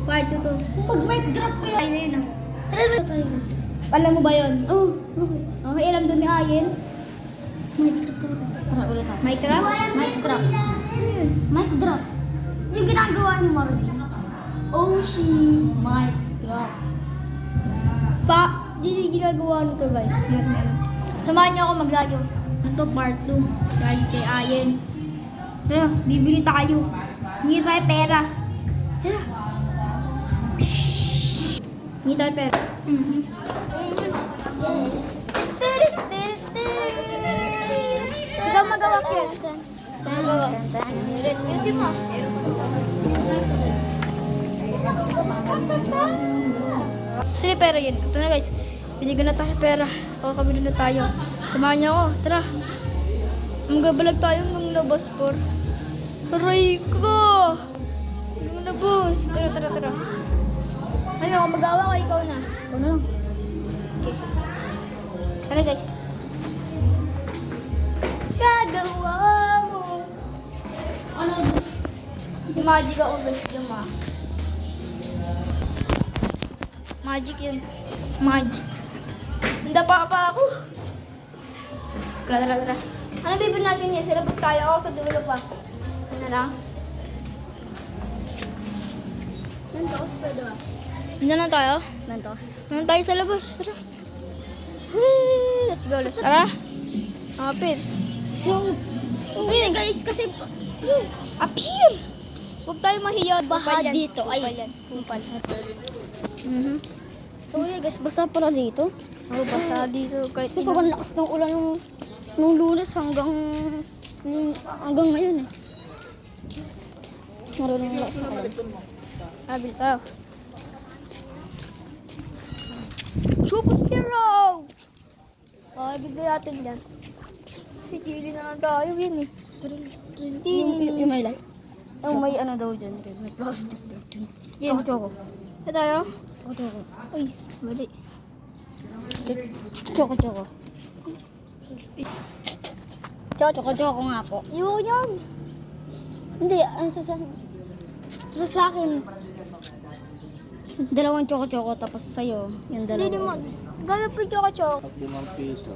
Part 2 to. Pag mic drop kaya. Ay na yun ah. Alam mo tayo. Alam mo ba yun? Oh, okay. Okay, alam doon ni Ayen. Mic drop tayo. Tara ulit tayo. Mic drop? Mic drop. Mic drop. Yung ginagawa ni Marvin. Oh, she mic drop. Di ginagawa nito guys. Samahan niyo ako maglayo. Ito part 2. Dahil kay Ayen. Tara, bibili tayo. Hingi tayo pera. Tara. Hingi tayo pera. Ikaw magawa, Kier. Magawa. Music mo. Sige, pera yun. Ito na guys. Binigyan na tayo pera. Kakabili na tayo. Samahan niyo ako. Tara. Magabalag tayo ng labas por. Aray ko! Yung labas. Tara, tara, tara. Ano, kung magawa ko, ikaw na. Ikaw na lang. Okay. Tara guys. Gagawa mo. Ano? Yung magic ako guys. Yung magic yun. Magic. Handa pa ako. Tara, tara, tara. Ano bibili natin yan? Silabas tayo ako sa dulo pa. Ano na lang? Mentos pa doon. Hindi na lang tayo. Mentos. Ano tayo sa labas? Tara. Whee! Let's go, let's tara. Kapit. So, ayun guys, kasi Appear! Huwag tayo mahiya. baha Kupal yan. dito. Ay, Kupal yan. kupal. So, yeah, guys, basa pala dito. oh, basa dito. Kahit Kasi sobrang lakas ng ulan nung Lunes hanggang ngayon eh. Marunong lakas ng ulan. Abil tayo. Superhero! Oh, bibili natin dyan. Sigili na lang tayo yun eh. Yung may light. Yung may ano daw dyan. May plastic daw dyan. Yan. Choco. Ito tayo. Choco. Uy, mali. Choco. Choco nga po. Yung yun. Hindi, ang sa akin, dalawang choco tapos sa'yo, yung Hindi dalawa. naman. Gano'n po yung choco-choco? 5 piso.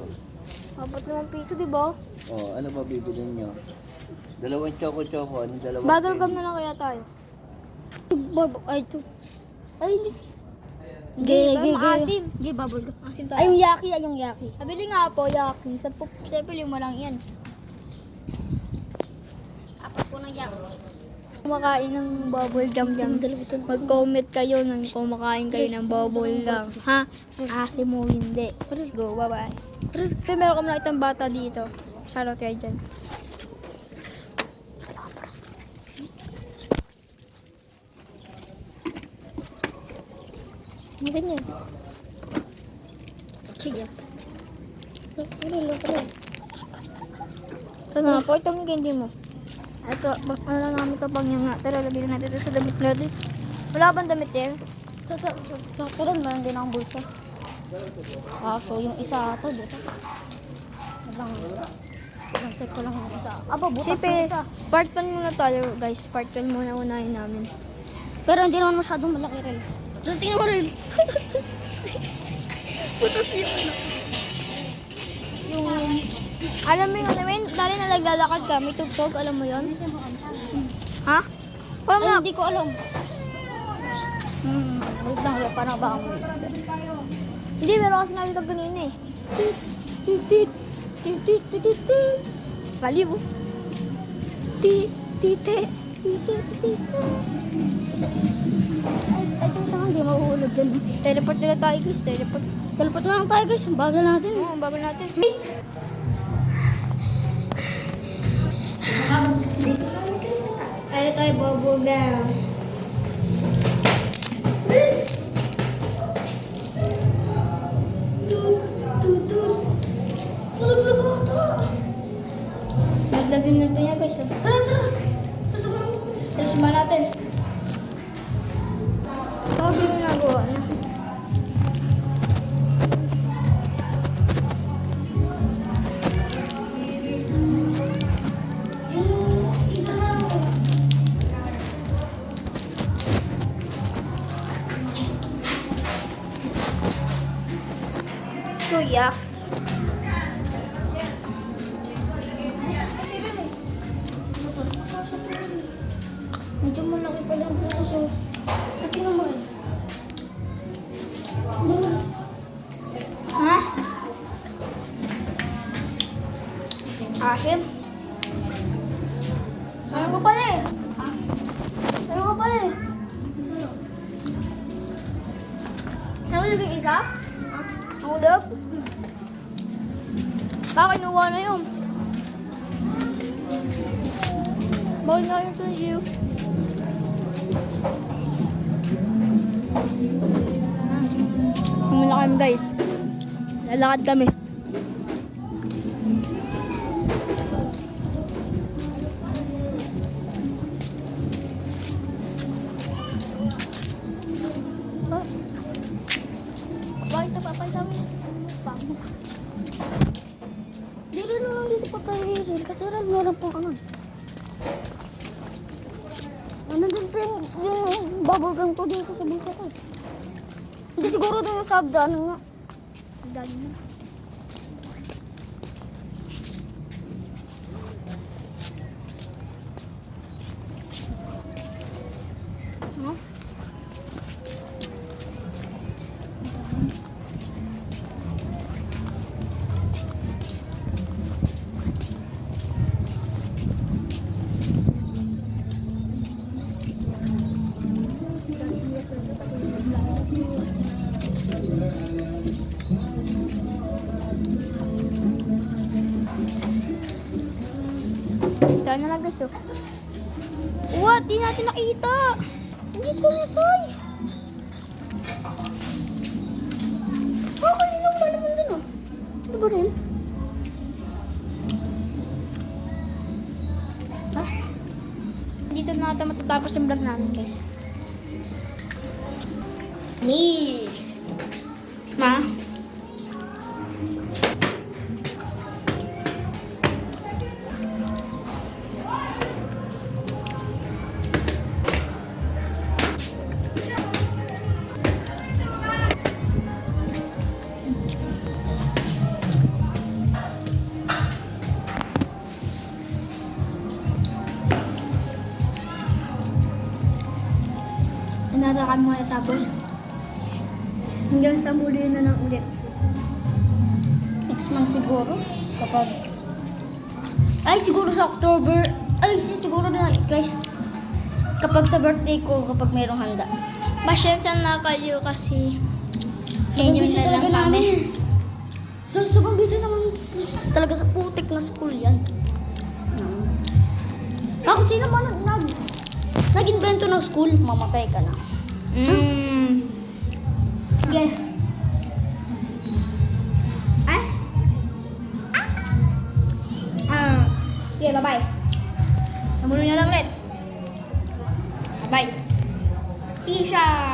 Apat naman piso, di ba? Oh, ano ba bibilin nyo? Dalawang choco-choco, ano dalawang Bagal gum na lang kaya tayo. Ay, ito. Ay, hindi. Maasim. Gay, bubble gum. Asim Ay, tayo. yung yaki. Nabili nga po, yaki. Sa pili mo lang yan. Apat po ng yaki. Kumakain ng bubble gum dyan. Mag-comment kayo nang kumakain kayo ng bubble gum. Ha? Aki mo hindi. Let's go, bye-bye. Pero meron ka nakitang bata dito. Shoutout kayo dyan. Ano ganyan? Sige. So, ano na, pakita mo yung candy mo. Ito, ano lang namin ito pang yung nga. Tara, lagyan natin ito sa damit natin. Wala bang damit eh? Sa karon meron din akong bulsa. So yung isa ata butas. Check ko lang yung isa. Aba, butas yung Sipe, isa. part 1 muna tayo guys. Part 1 muna unahin namin. Pero hindi naman masyadong malaki rin. Doon tingnan ko rin. Putos yung ano. Yung, alam mo yung ano yun? Dali na naglalakad ka, may tugtog, alam mo yun? Ha? Ay, Paano? hindi ko alam. Wait lang, parang ba ako Hindi, meron kasi nakita kanina eh. Baliw. Tite. Ay, ito nga, hindi mahuhulog dyan. Teleport nila tayo guys, teleport. Teleport na lang tayo guys, ang bagal natin. Oo, bago natin. Ano tayo, bobo gam? Nagdagan na tayo guys. Tara, tara. Tara, suma natin. Tapos yung nagawa na. iyak. Butas kasi rin eh. Butas. Medyo malaki pala ang butas yung... Pati naman rin. Ha? Asim? Ano ko pala eh? Ano ko pala eh? Nahulog yung isa? Nahulog? Bakit nawa na yun? Bakit na yun ito niyo? Kumula kami guys. Lalakad kami. Papay kami. Dito na lang dito pa tayo hihin. Kasi rin meron pong ano. Ano din pa yung bubble gum ko dito sa bulsa ko. Hindi siguro doon yung sabda. Ano nga? Dali na. Huh? Ito na lang gusto. What? Di natin nakita. Hindi ko nasay. Oh, kanina pa naman din oh. Ano ba rin? Ah. Dito na natin matatapos yung vlog namin guys. Please. Ma? Natakan mo na tapos hanggang sa muli na lang ulit. Next month siguro. Kapag... Ay, siguro sa October. Ay, siguro na guys. Kapag sa birthday ko, kapag mayroong handa. Pasyensya na kayo kasi ngayon Busy na lang talaga kami. namin. Sobrang busy naman talaga sa putik na school yan. Bakit sino man nag-invento ng school, mamatay ka na. Sige. Sige, bye-bye. Namulo na lang ulit. Bye. Peace out.